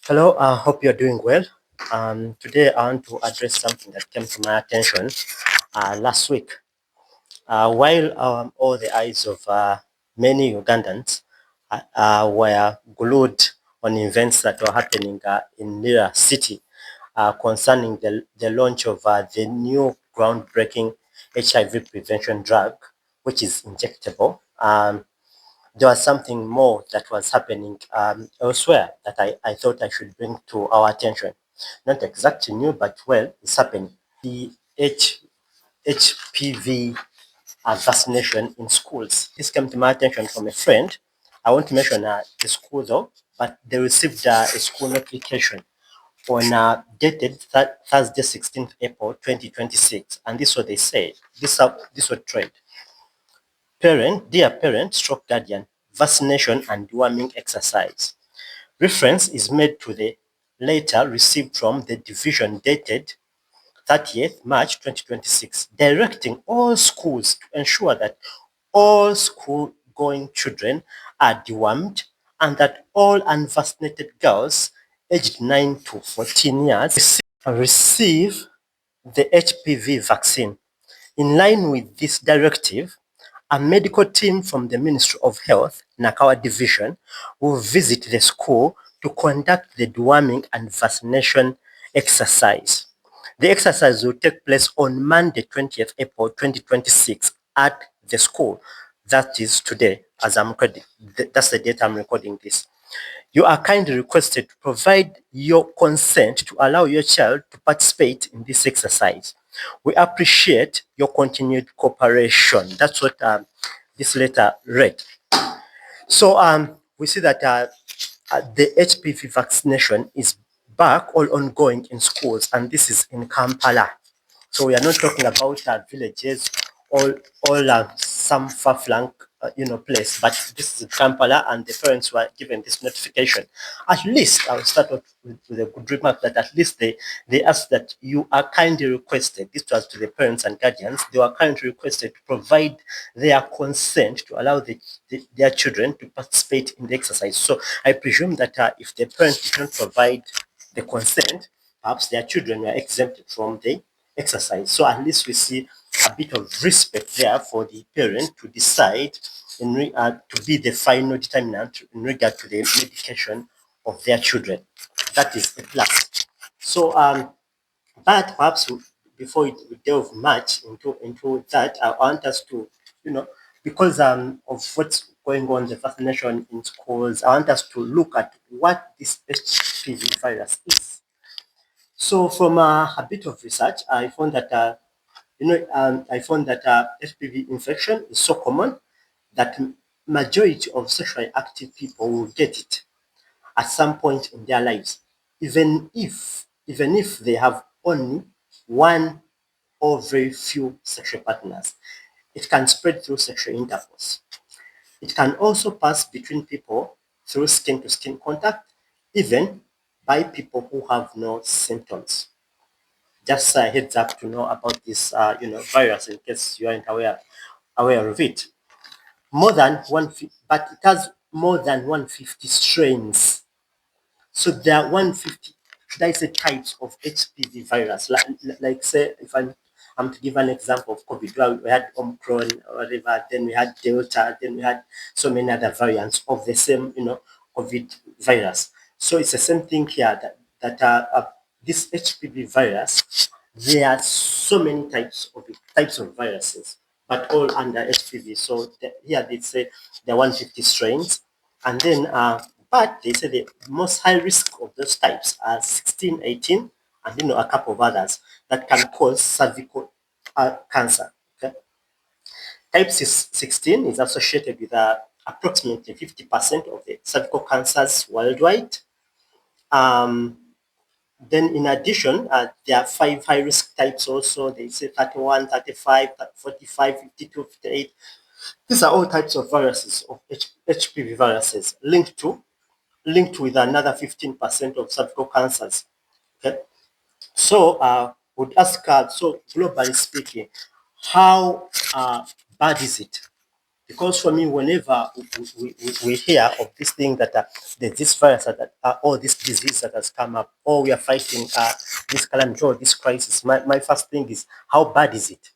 Hello, I hope you're doing well. Today I want to address something that came to my attention last week. While all the eyes of many Ugandans were glued on events that were happening in Lira City concerning the launch of the new groundbreaking HIV prevention drug, which is injectable. There was something more that was happening elsewhere that I thought I should bring to our attention. Not exactly new, but well, it's happening. The HPV vaccination in schools. This came to my attention from a friend. I won't mention the school though, but they received a school notification on dated Thursday, 16th April 2026. And this is what they said. This was trade. Dear parent, stroke guardian, vaccination and deworming exercise. Reference is made to the letter received from the division dated 30th March 2026, directing all schools to ensure that all school-going children are dewormed and that all unvaccinated girls aged 9 to 14 years receive the HPV vaccine. In line with this directive, a medical team from the Ministry of Health, Nakawa Division, will visit the school to conduct the deworming and vaccination exercise. The exercise will take place on Monday, 20th April 2026 at the school. That is today, as I'm recording. That's the date I'm recording this. You are kindly requested to provide your consent to allow your child to participate in this exercise. We appreciate your continued cooperation. That's what this letter read. So we see that the HPV vaccination is back or ongoing in schools, and this is in Kampala. So we are not talking about villages or some far-flung, place, but this is Kampala, and the parents were given this notification. At least I'll start off with a good remark that at least they asked that you are kindly requested. This was to the parents and guardians. They were kindly requested to provide their consent to allow their children to participate in the exercise. So I presume that if the parents did not provide the consent, perhaps their children were exempted from the exercise. So at least we see a bit of respect there for the parent to decide to be the final determinant in regard to the medication of their children. That is a plus. So, but perhaps before we delve much into that, I want us to, because of what's going on, the vaccination in schools, I want us to look at what this HPV virus is. So, from a bit of research, I found that HPV infection is so common that majority of sexually active people will get it at some point in their lives, even if they have only one or very few sexual partners. It can spread through sexual intercourse. It can also pass between people through skin to skin contact, even by people who have no symptoms. Just a heads up to know about this virus in case you aren't aware of it. More than but it has more than 150 strains. So there are 150, should I say, types of HPV virus. Like say, if I'm to give an example of COVID, well, we had Omicron or whatever, then we had Delta, then we had so many other variants of the same, COVID virus. So it's the same thing here that this HPV virus, there are so many types of viruses, but all under HPV. So here they say there are 150 strains, and then but they say the most high risk of those types are 16, 18, and a couple of others that can cause cervical cancer. Okay? Type 16 is associated with approximately 50% of the cervical cancers worldwide. Um, then, in addition, there are 5 high risk types also. They say 31, 35, 45, 52, 58. These are all types of viruses, of HPV viruses, linked with another 15% of cervical cancers. Okay? So, would ask, so globally speaking, how bad is it? Because for me, whenever we hear of this thing that there's this virus that or this disease that has come up, or we are fighting this calamity or this crisis, my first thing is how bad is it?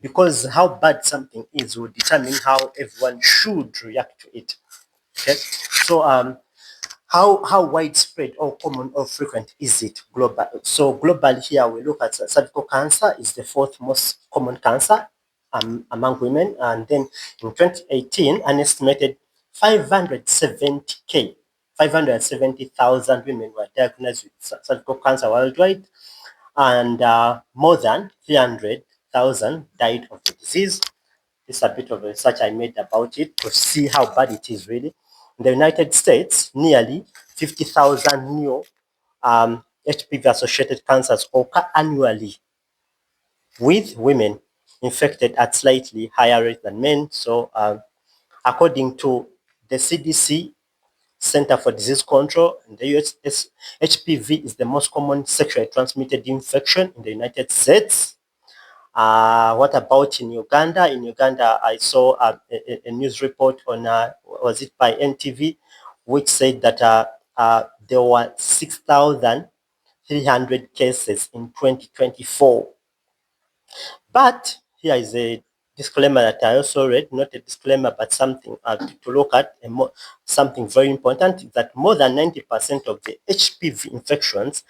Because how bad something is will determine how everyone should react to it. Okay, so how widespread or common or frequent is it global? So globally here we look at cervical cancer is the fourth most common cancer among women, and then in 2018 an estimated 570k 570,000 women were diagnosed with cervical cancer worldwide, and more than 300,000 died of the disease. This is a bit of research I made about it to see how bad it is really. In the United States, nearly 50,000 new HPV-associated cancers occur annually, with women infected at slightly higher rate than men. So, according to the CDC, Center for Disease Control in the US, HPV is the most common sexually transmitted infection in the United States. What about in Uganda? In Uganda, I saw a news report on, was it by NTV, which said that there were 6,300 cases in 2024. But here is a disclaimer that I also read, not a disclaimer, but something to look at, something very important, that more than 90% of the HPV infections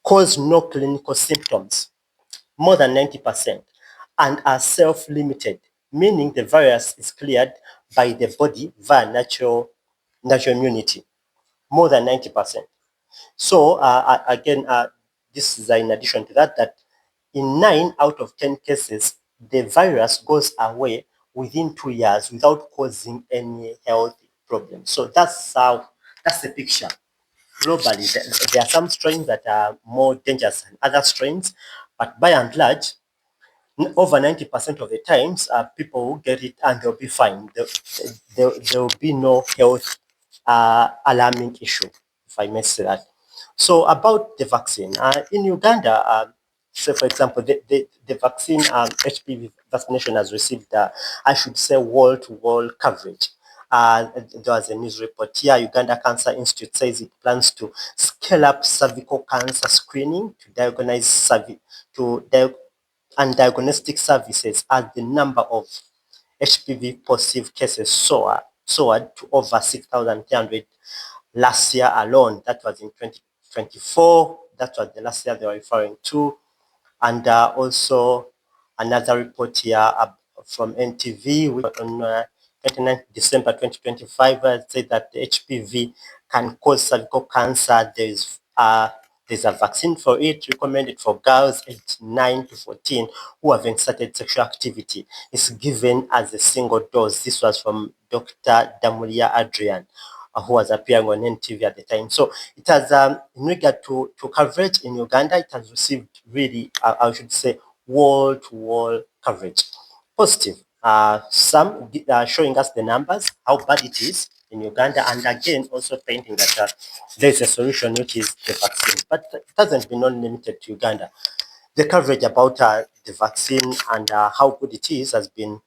cause no clinical symptoms, more than 90%, and are self-limited, meaning the virus is cleared by the body via natural immunity, more than 90%. So again, this is in addition to that, that in 9 out of 10 cases, the virus goes away within 2 years without causing any health problem. So that's the picture. Globally, there are some strains that are more dangerous than other strains, but by and large, over 90% of the times, people will get it and they'll be fine. There will be no health alarming issue, if I may say that. So about the vaccine, in Uganda, say for example, the vaccine HPV vaccination has received, I should say, wall-to-wall coverage. There was a news report here. Uganda Cancer Institute says it plans to scale up cervical cancer screening to diagnose and diagnostic services as the number of HPV positive cases soared to over 6,300 last year alone. That was in 2024. That was the last year they were referring to. And also another report here from NTV on 29th December 2025 said that the HPV can cause cervical cancer. There's a vaccine for it recommended for girls aged 9 to 14 who haven't started sexual activity. It's given as a single dose. This was from Dr. Damulia Adrian, who was appearing on NTV at the time. So it has, in regard to coverage in Uganda, it has received really, I should say, wall-to-wall coverage. Positive. Some showing us the numbers, how bad it is in Uganda, and again also painting that there is a solution, which is the vaccine. But it hasn't been only limited to Uganda. The coverage about the vaccine and how good it is has been,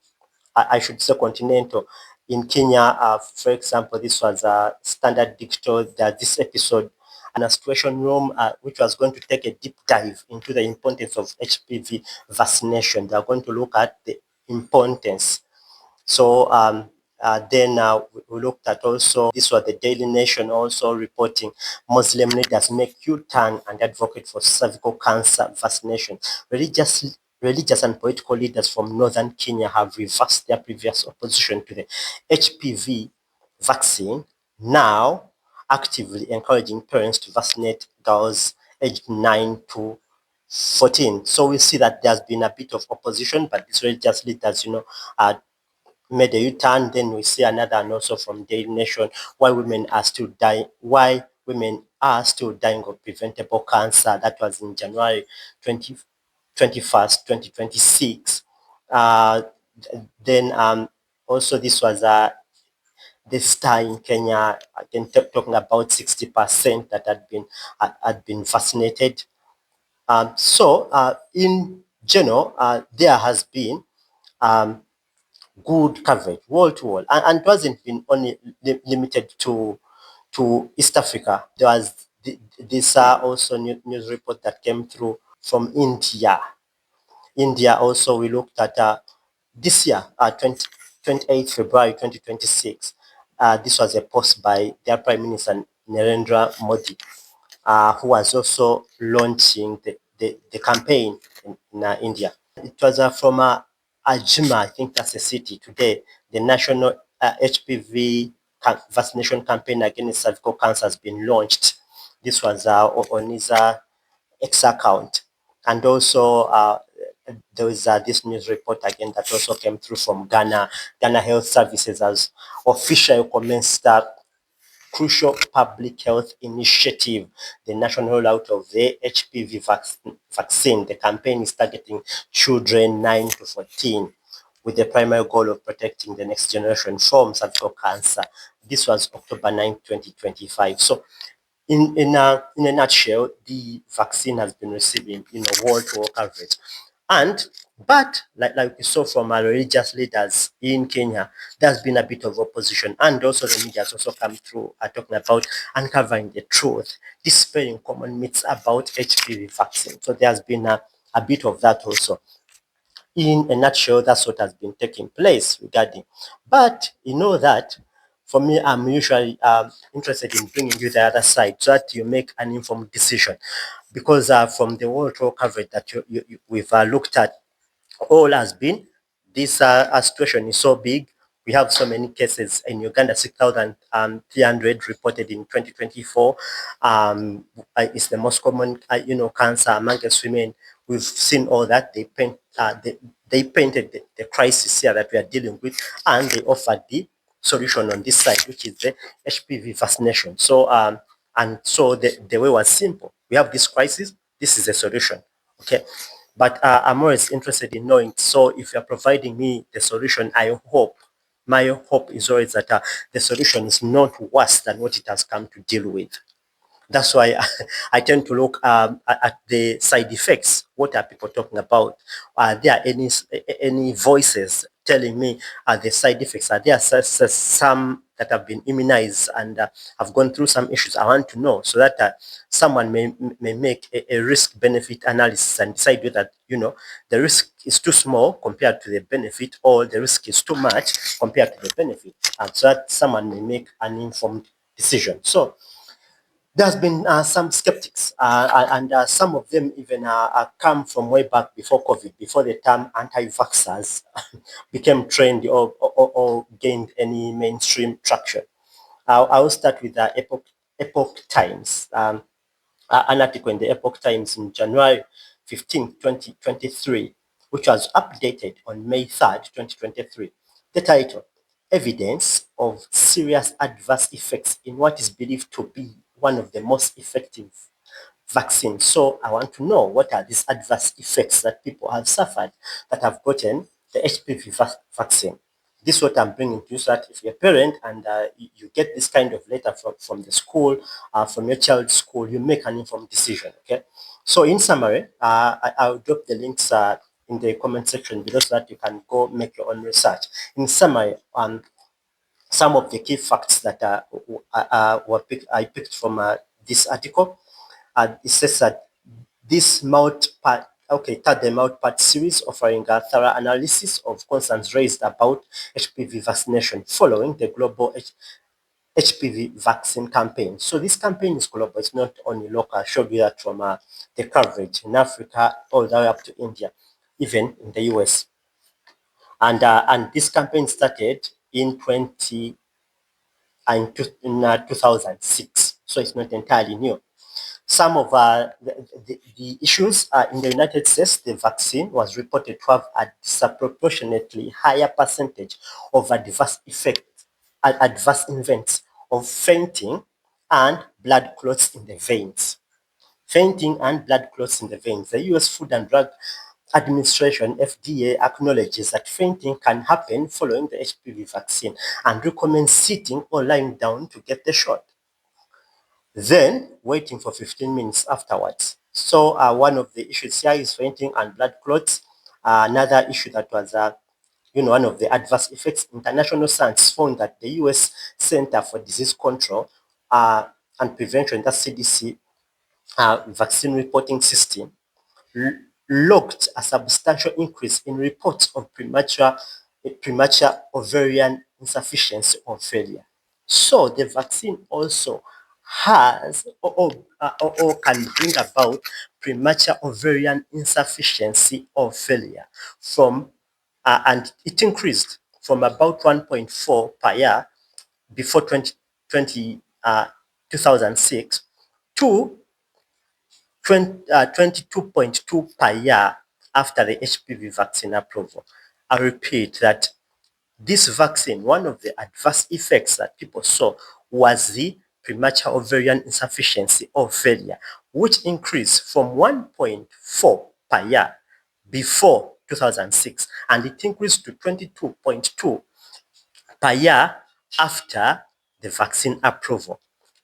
I should say, continental. In Kenya, for example, this was a Standard Digital, this episode, and a situation room, which was going to take a deep dive into the importance of HPV vaccination. They are going to look at the importance. So then we looked at also, this was the Daily Nation also reporting, Muslim leaders make U-turn and advocate for cervical cancer vaccination. Religious and political leaders from northern Kenya have reversed their previous opposition to the HPV vaccine, now actively encouraging parents to vaccinate girls aged 9 to 14. So we see that there's been a bit of opposition, but these religious leaders, made a U-turn. Then we see another, and also from Daily Nation, why women are still dying of preventable cancer. That was in January 21st, 2026. Then also this was the Star in Kenya, again talking about 60% that had been vaccinated. So in general, there has been good coverage, wall to wall, and it wasn't been only limited to East Africa. There was this also news report that came through from India. India also, we looked at this year, 28th February 2026. This was a post by their Prime Minister Narendra Modi, who was also launching the campaign in India. It was from Ajima, I think that's a city today. The national HPV vaccination campaign against cervical cancer has been launched. This was on his X account. And also, there was this news report again that also came through from Ghana. Ghana Health Services has officially commenced crucial public health initiative, the national rollout of the HPV vaccine. The campaign is targeting children 9 to 14 with the primary goal of protecting the next generation from cervical cancer. This was October 9, 2025. So in a nutshell, the vaccine has been receiving wall-to-wall coverage. But like we saw from our religious leaders in Kenya, there's been a bit of opposition, and also the media has also come through talking about uncovering the truth, dispelling common myths about HPV vaccine. So there's been a bit of that also. In a nutshell, that's what has been taking place regarding. But you know that for me, I'm usually interested in bringing you the other side so that you make an informed decision. Because from the world tour coverage that we've looked at, all has been this situation is so big. We have so many cases in Uganda, 6,300 reported in 2024. It's the most common, cancer amongst women. We've seen all that. They painted the crisis here that we are dealing with, and they offered the solution on this side, which is the HPV vaccination. So, and so the way was simple. We have this crisis. This is a solution. Okay. But I'm always interested in knowing. So if you're providing me the solution, my hope is always that the solution is not worse than what it has come to deal with. That's why I tend to look at the side effects. What are people talking about? Are there any voices telling me the side effects? Are there some that have been immunized and have gone through some issues? I want to know so that someone may make a risk-benefit analysis and decide whether the risk is too small compared to the benefit, or the risk is too much compared to the benefit, and so that someone may make an informed decision. So there's been some skeptics, and some of them even come from way back before COVID, before the term anti-vaxxers became trendy or gained any mainstream traction. I'll start with the Epoch Times. An article in the Epoch Times in January 15, 2023, which was updated on May 3rd, 2023. The title, Evidence of Serious Adverse Effects in what is believed to be one of the most effective vaccines. So I want to know, what are these adverse effects that people have suffered that have gotten the HPV vaccine. This is what I'm bringing to you, so that if you're a parent and you get this kind of letter from the school, from your child's school, you make an informed decision. Okay. So in summary, I'll drop the links in the comment section below so that you can go make your own research. In summary, some of the key facts that I picked from this article. It says that this third multi-part series offering a thorough analysis of concerns raised about HPV vaccination following the global HPV vaccine campaign. So this campaign is global, it's not only local. I showed you that from the coverage in Africa all the way up to India, even in the US. And this campaign started in 2006, so it's not entirely new. Some of the issues in the United States, the vaccine was reported to have a disproportionately higher percentage of adverse events of fainting and blood clots in the veins. Fainting and blood clots in the veins. The US Food and Drug Administration, FDA, acknowledges that fainting can happen following the HPV vaccine and recommends sitting or lying down to get the shot, then waiting for 15 minutes afterwards. So one of the issues here is fainting and blood clots. Another issue that was one of the adverse effects. International science found that the U.S. Center for Disease Control and Prevention, that's CDC, vaccine reporting system logged a substantial increase in reports of premature ovarian insufficiency or failure. So the vaccine also has or can bring about premature ovarian insufficiency or failure from and it increased from about 1.4 per year before 2006 to 22.2 per year after the HPV vaccine approval. I repeat that this vaccine, one of the adverse effects that people saw was the premature ovarian insufficiency or failure, which increased from 1.4 per year before 2006, and it increased to 22.2 per year after the vaccine approval.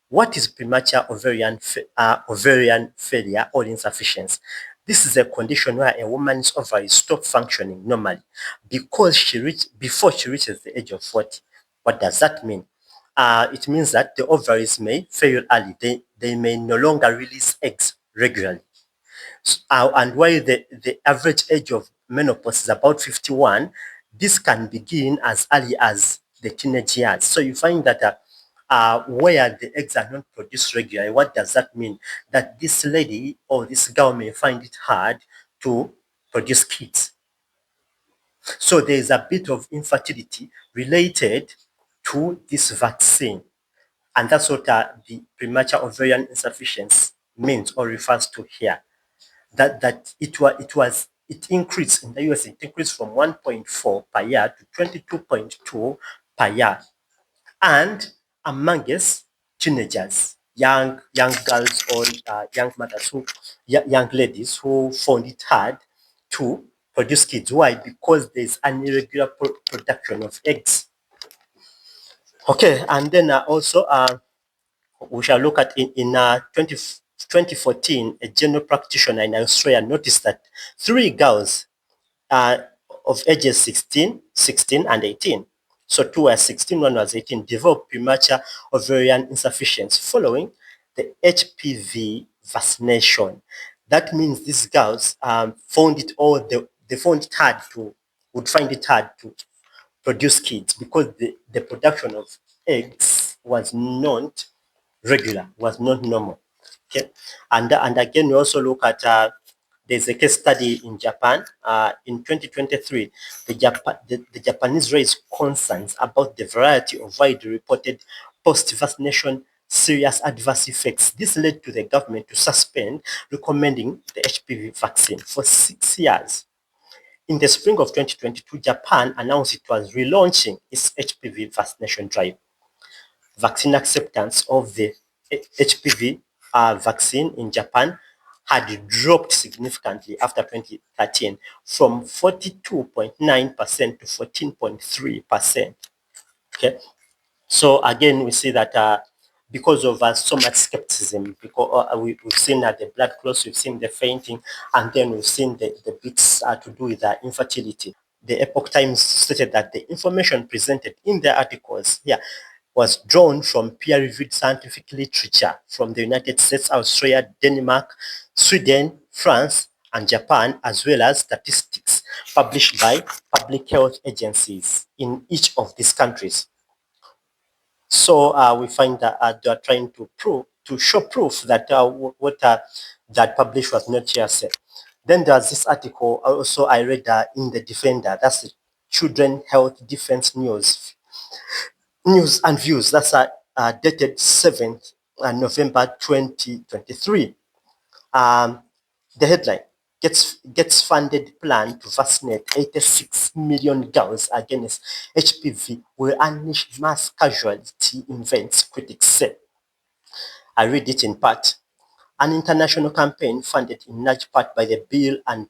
What is premature ovarian failure or insufficiency? This is a condition where a woman's ovaries stop functioning normally before she reaches the age of 40. What does that mean? It means that the ovaries may fail early. They may no longer release eggs regularly. And while the average age of menopause is about 51, this can begin as early as the teenage years. So you find that where the eggs are not produced regularly, what does that mean? That this lady or this girl may find it hard to produce kids. So there is a bit of infertility related to this vaccine. And that's what the premature ovarian insufficiency means or refers to here. That it increased in the US. It increased from 1.4 per year to 22.2 per year, and amongst teenagers, young girls or young mothers young ladies who found it hard to produce kids. Why? Because there's an irregular production of eggs. Okay, and then also we shall look at in 2014, a general practitioner in Australia noticed that 3 girls uh, of ages 16 and 18, so 2 were 16, 1 was 18, developed premature ovarian insufficiency following the HPV vaccination. That means these girls they found it hard to, would find it hard to produce kids because the production of eggs was not regular, was not normal. Okay, and again we also look at there's a case study in Japan. In 2023, the Japanese raised concerns about the variety of widely reported post-vaccination serious adverse effects. This led to the government to suspend recommending the HPV vaccine for 6 years. In the spring of 2022, Japan announced it was relaunching its HPV vaccination drive. Vaccine acceptance of the HPV vaccine in Japan had dropped significantly after 2013 from 42.9% to 14.3%. Okay, so again, we see that because of so much skepticism, because we've seen the blood clots, we've seen the fainting, and then we've seen the bits to do with infertility. The Epoch Times stated that the information presented in the articles here was drawn from peer-reviewed scientific literature from the United States, Australia, Denmark, Sweden, France, and Japan, as well as statistics published by public health agencies in each of these countries. So we find that they are trying to show proof that what that published was not just said. Then there's this article also I read in the Defender. That's the Children Health Defense News and Views. That's dated 7th November 2023. The headline: gets funded plan to vaccinate 86 million girls against HPV will unleash mass casualty events, critics say. I read it in part. An international campaign funded in large part by the Bill and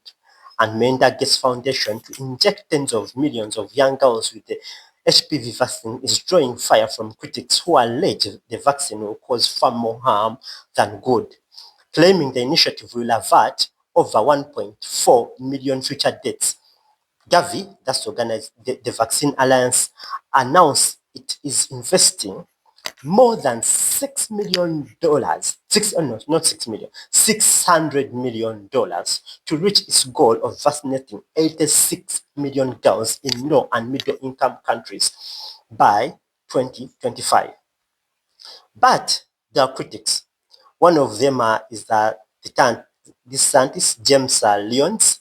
Melinda Gates Foundation to inject tens of millions of young girls with the HPV vaccine is drawing fire from critics who allege the vaccine will cause far more harm than good, claiming the initiative will avert over 1.4 million future deaths. Gavi, that's organized the Vaccine Alliance, announced it is investing more than $6 million, no, not 6 million, $600 million to reach its goal of vaccinating 86 million girls in low and middle income countries by 2025. But there are critics. One of them is that this scientist, James Lyons,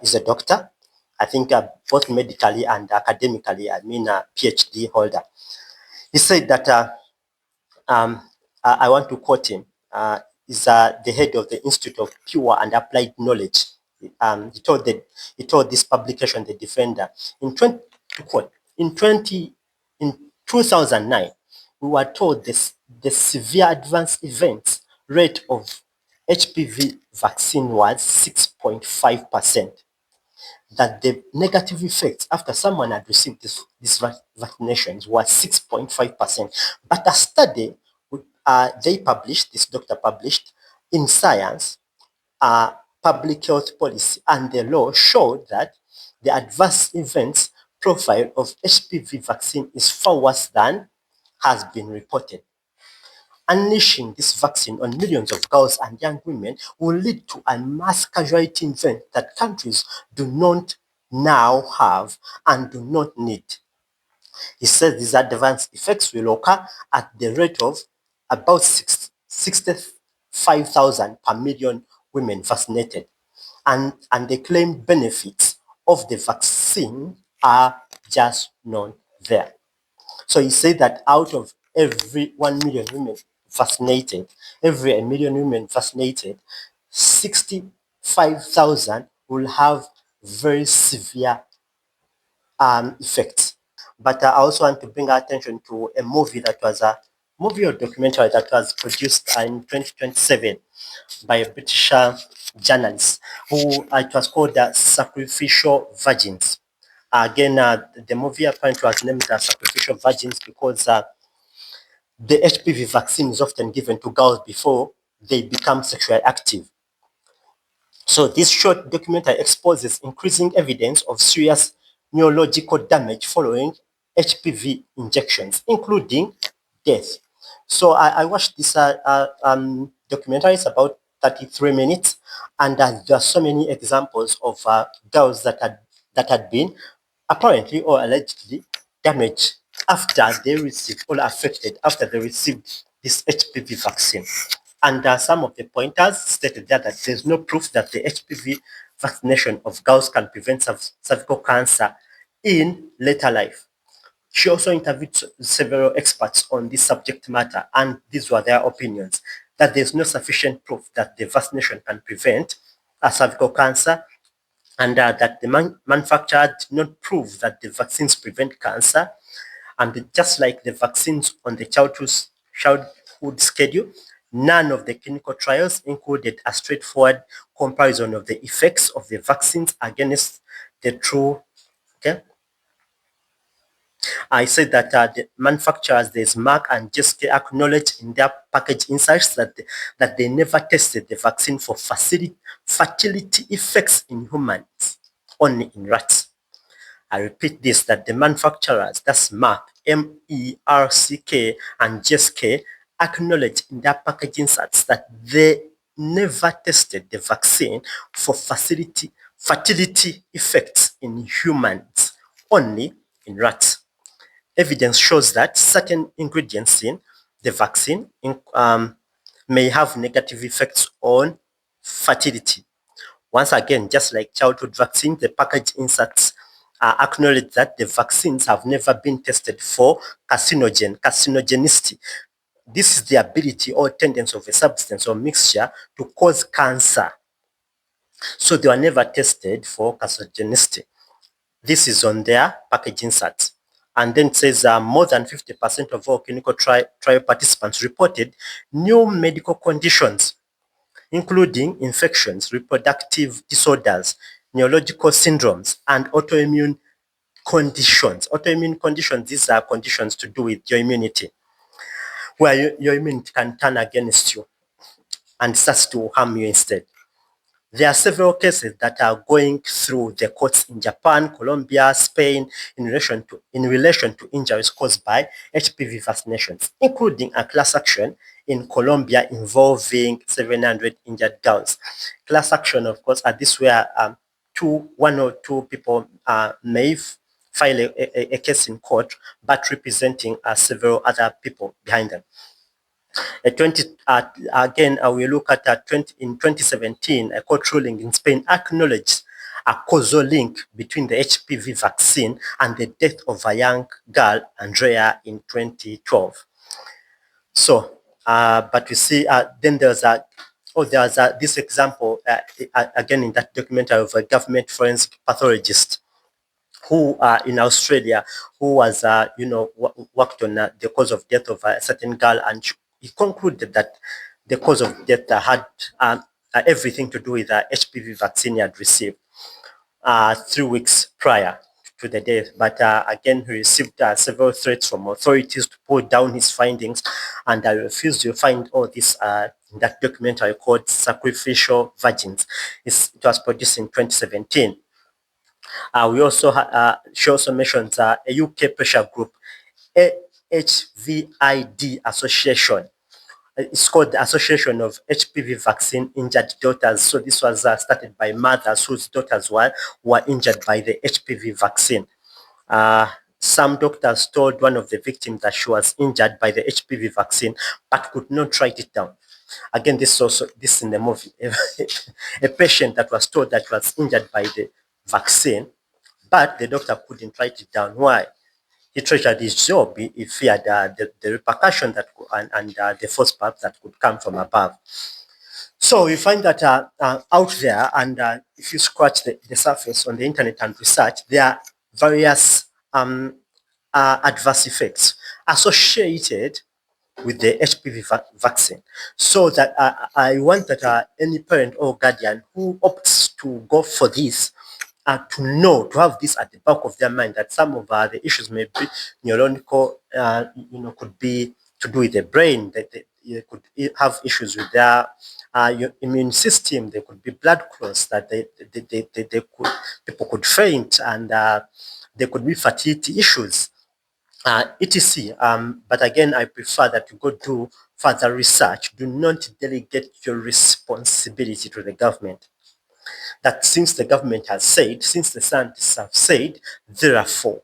is a doctor. I think both medically and academically, I mean a PhD holder. He said that um, I want to quote him, is the head of the Institute of Pure and Applied Knowledge. He told this publication, The Defender, to quote, in 2009, we were told the severe adverse events rate of HPV vaccine was 6.5%, that the negative effects after someone had received these vaccinations was 6.5%. But a study this doctor published in Science, Public Health Policy and the Law showed that the adverse events profile of HPV vaccine is far worse than has been reported. Unleashing this vaccine on millions of girls and young women will lead to a mass casualty event that countries do not now have and do not need. He says these adverse effects will occur at the rate of about 65,000 per million women vaccinated. And the claimed benefits of the vaccine are just not there. So he said that out of every 1 million women vaccinated, 65,000 will have very severe effects. But I also want to bring our attention to a movie or documentary that was produced in 2027 by a British journalist who it was called Sacrificial Virgins. Again, the movie apparently was named Sacrificial Virgins because the HPV vaccine is often given to girls before they become sexually active. So this short documentary exposes increasing evidence of serious neurological damage following HPV injections, including death. So I watched this documentary. It's about 33 minutes, and there are so many examples of girls that had been apparently or allegedly damaged after they received or affected after they received this HPV vaccine. And some of the pointers stated there that there's no proof that the HPV vaccination of girls can prevent cervical cancer in later life. She also interviewed several experts on this subject matter, and these were their opinions that there's no sufficient proof that the vaccination can prevent cervical cancer, and that the manufacturer did not prove that the vaccines prevent cancer. And just like the vaccines on the childhood schedule, none of the clinical trials included a straightforward comparison of the effects of the vaccines against the true. Okay, I said that the manufacturers, there's Merck and GSK, acknowledge in their package insights that they never tested the vaccine for fertility effects in humans, only in rats. I repeat this, that the manufacturers, that's Merck, MERCK, and GSK, acknowledge in their packaging inserts that they never tested the vaccine for fertility effects in humans, only in rats. Evidence shows that certain ingredients in the vaccine may have negative effects on fertility. Once again, just like childhood vaccine, the package inserts acknowledge that the vaccines have never been tested for carcinogenicity. This is the ability or tendency of a substance or mixture to cause cancer. So they were never tested for carcinogenicity. This is on their package inserts. And then it says more than 50% of all clinical trial participants reported new medical conditions, including infections, reproductive disorders, neurological syndromes, and autoimmune conditions. Autoimmune conditions, these are conditions to do with your immunity, where your immunity can turn against you and starts to harm you instead. There are several cases that are going through the courts in Japan, Colombia, Spain in relation to injuries caused by HPV vaccinations, including a class action in Colombia involving 700 injured girls. Class action, of course, are this where one or two people may file a case in court, but representing several other people behind them. 20, again, we look at in 2017, a court ruling in Spain acknowledged a causal link between the HPV vaccine and the death of a young girl, Andrea, in 2012. So, but we see, then there's this example, again, in that documentary of a government forensic pathologist who in Australia, who was, worked on the cause of death of a certain girl, and he concluded that the cause of death had everything to do with the HPV vaccine he had received 3 weeks prior to the death. But again, he received several threats from authorities to pull down his findings, and I refused to find all this in that documentary called Sacrificial Virgins. It was produced in 2017. She also mentions a UK pressure group, HVID Association. It's called the Association of HPV Vaccine Injured Daughters. So this was started by mothers whose daughters were injured by the HPV vaccine. Some doctors told one of the victims that she was injured by the HPV vaccine, but could not write it down. Again, this in the movie. A patient that was told that was injured by the vaccine, but the doctor couldn't write it down. Why? He treasured his job. He feared the repercussion that and the force perhaps that could come from above. So we find that out there, and if you scratch the surface on the internet and research, there are various adverse effects associated with the HPV vaccine. So that I want that any parent or guardian who opts to go for this to know, to have this at the back of their mind, that some of the issues may be neurological, could be to do with the brain, that they could have issues with their immune system. There could be blood clots that people could faint, and there could be fertility issues, etc. But again, I prefer that you go do further research. Do not delegate your responsibility to the government. That since the government has said, since the scientists have said, therefore,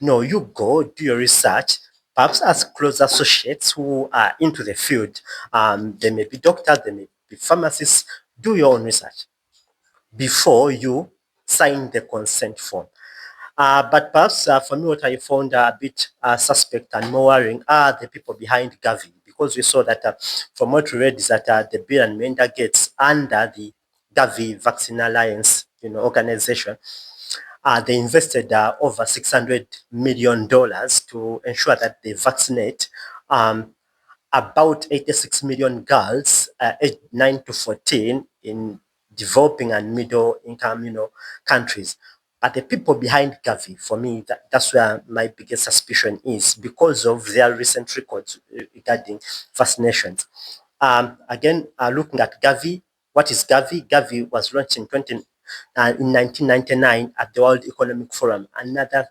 no, you go do your research, perhaps ask close associates who are into the field. They may be doctors, they may be pharmacists. Do your own research before you sign the consent form. But perhaps for me, what I found a bit suspect and more worrying are the people behind Gavi, because we saw that from what we read is that the Bill and Melinda Gates under the Gavi Vaccine Alliance, organization, they invested over $600 million to ensure that they vaccinate about 86 million girls aged 9 to 14 in developing and middle income, countries. But the people behind Gavi, for me, that's where my biggest suspicion is, because of their recent records regarding vaccinations. Again, looking at Gavi, what is Gavi? Gavi was launched in 1999 at the World Economic Forum. Another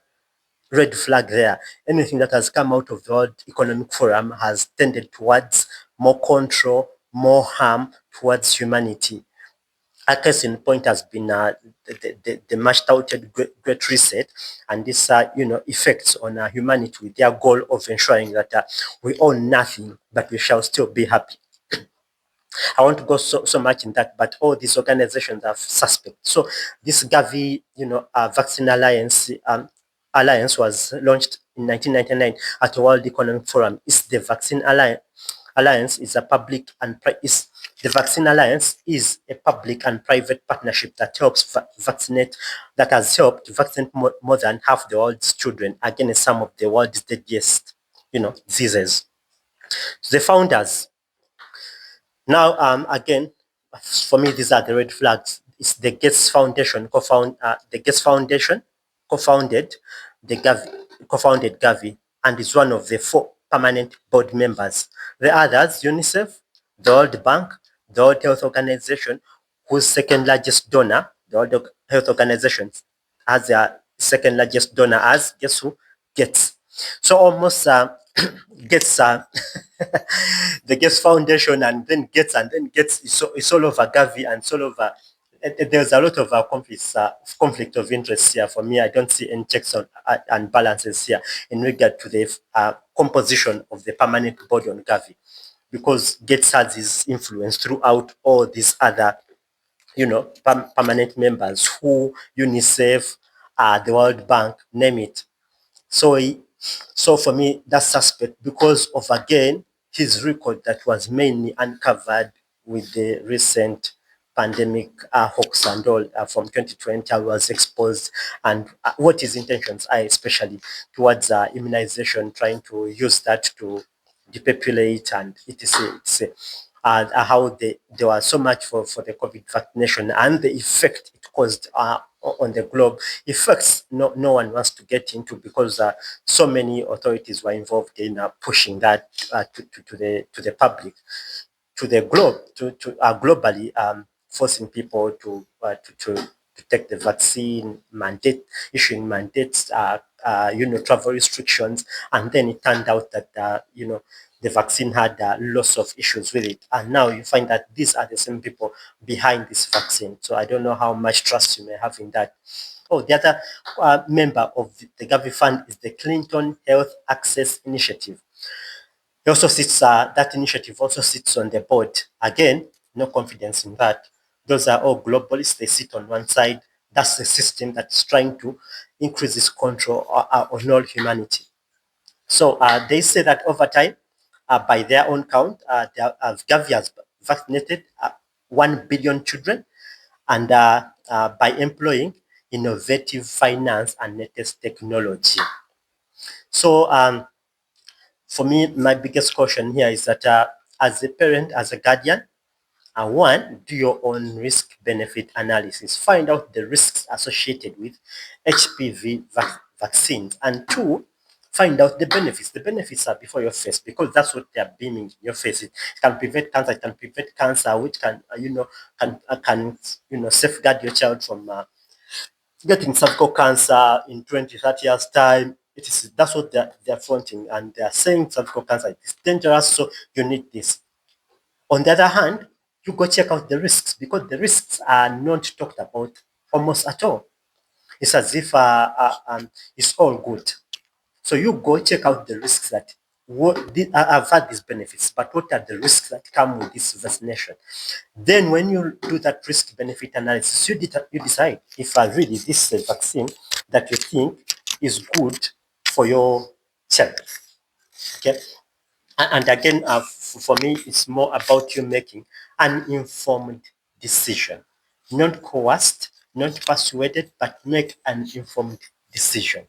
red flag there. Anything that has come out of the World Economic Forum has tended towards more control, more harm towards humanity. A case in point has been the much touted Great Reset, and this effects on humanity with their goal of ensuring that we own nothing, but we shall still be happy. I want to go so much in that, but all these organizations are suspect. So this Gavi, Vaccine Alliance was launched in 1999 at the World Economic Forum. The Vaccine Alliance is a public and the Vaccine Alliance is a public and private partnership that helps that has helped vaccinate more than half the world's children against some of the world's deadliest, diseases. So the founders. Now, again, for me, these are the red flags. It's the Gates Foundation co-founded Gavi, and is one of the 4 permanent board members. The others, UNICEF, the World Bank, the World Health Organization, whose second largest donor, the World Health Organization, has their second largest donor as, guess who? Gates. So almost Gates, the Gates Foundation, and then Gates, it's all over Gavi, and it's all over. There's a lot of conflict of interest here for me. I don't see any checks on and balances here in regard to the composition of the permanent board on Gavi, because Gates has his influence throughout all these other, permanent members who UNICEF, the World Bank, name it. So, so for me, that's suspect because of, again, his record that was mainly uncovered with the recent pandemic hoax and all from 2020. I was exposed, and what his intentions are, especially towards immunization, trying to use that to depopulate and etc. etc. How there was so much for the COVID vaccination and the effect it caused on the globe. Effects no one wants to get into because so many authorities were involved in pushing that to the public, to the globe, to globally, forcing people to take the vaccine, issuing mandates, travel restrictions, and then it turned out that the vaccine had lots of issues with it, and now you find that these are the same people behind this vaccine. So I don't know how much trust you may have in that. Oh, the other member of the Gavi Fund is the Clinton Health Access Initiative. He also sits, that initiative also sits on the board. Again, no confidence in that. Those are all globalists. They sit on one side. That's the system that's trying to increase its control on all humanity. So they say that over time, by their own count, Gavi has vaccinated 1 billion children, and by employing innovative finance and latest technology. So for me, my biggest caution here is that as a parent, as a guardian, one, do your own risk-benefit analysis. Find out the risks associated with HPV vaccines. And two, find out the benefits. The benefits are before your face because that's what they're beaming in your face. It can prevent cancer. It can prevent cancer, which can, safeguard your child from getting cervical cancer in 20, 30 years' time. That's what they're fronting. And they're saying cervical cancer is dangerous, so you need this. On the other hand, you go check out the risks because the risks are not talked about almost at all. It's as if it's all good. So you go check out the risks that I've had these benefits, but what are the risks that come with this vaccination? Then when you do that risk benefit analysis, you decide if really this is a vaccine that you think is good for your child. Okay. And again, for me, it's more about you making an informed decision, not coerced, not persuaded, but make an informed decision.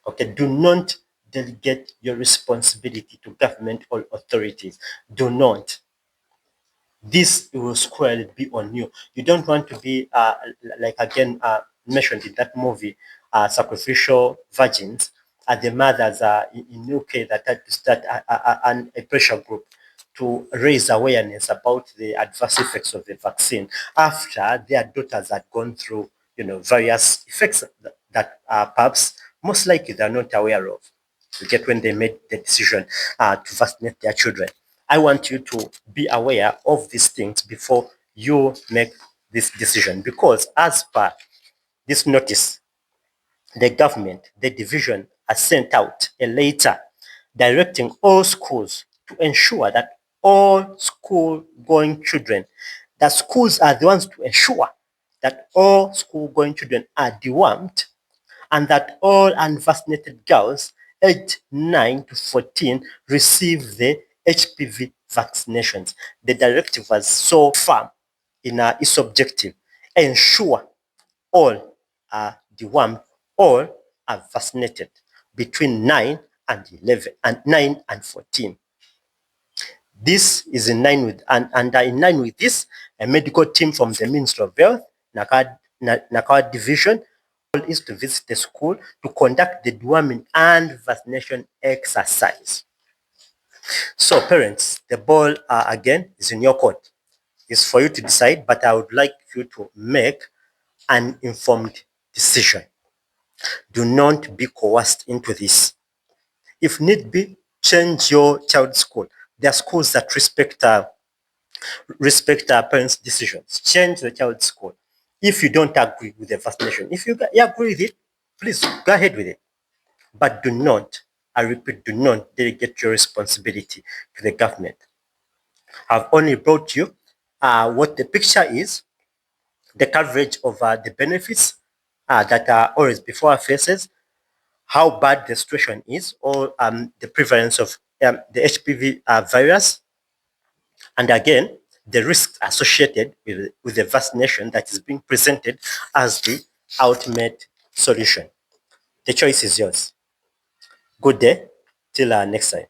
Okay, do not delegate your responsibility to government or authorities. Do not. This will squarely be on you. You don't want to be like again mentioned in that movie, sacrificial virgins are the mothers in UK that had to start a pressure group to raise awareness about the adverse effects of the vaccine after their daughters had gone through, various effects that perhaps most likely they're not aware of. You get when they made the decision to vaccinate their children. I want you to be aware of these things before you make this decision because as per this notice, the government, the division has sent out a letter directing all schools to ensure that all school-going children, that schools are the ones to ensure that all school-going children are dewormed and that all unvaccinated girls aged 9 to 14 receive the HPV vaccinations. The directive was so firm in its objective. Ensure all are dewormed, all are vaccinated between 9 and 11 and 9 and 14. This is in line with, and in line with this, a medical team from the Ministry of Health, Nakawad Division, is to visit the school to conduct the deworming and vaccination exercise. So parents, the ball again is in your court. is for you to decide, but I would like you to make an informed decision. Do not be coerced into this. If need be, change your child's school. There are schools that respect our parents' decisions. Change the child's school. If you don't agree with the vaccination, if you agree with it, please go ahead with it. But do not, I repeat, do not delegate your responsibility to the government. I've only brought you what the picture is, the coverage of the benefits that are always before our faces, how bad the situation is, or the prevalence of the HPV virus, and again, the risks associated with the vaccination that is being presented as the ultimate solution. The choice is yours. Good day. Till next time.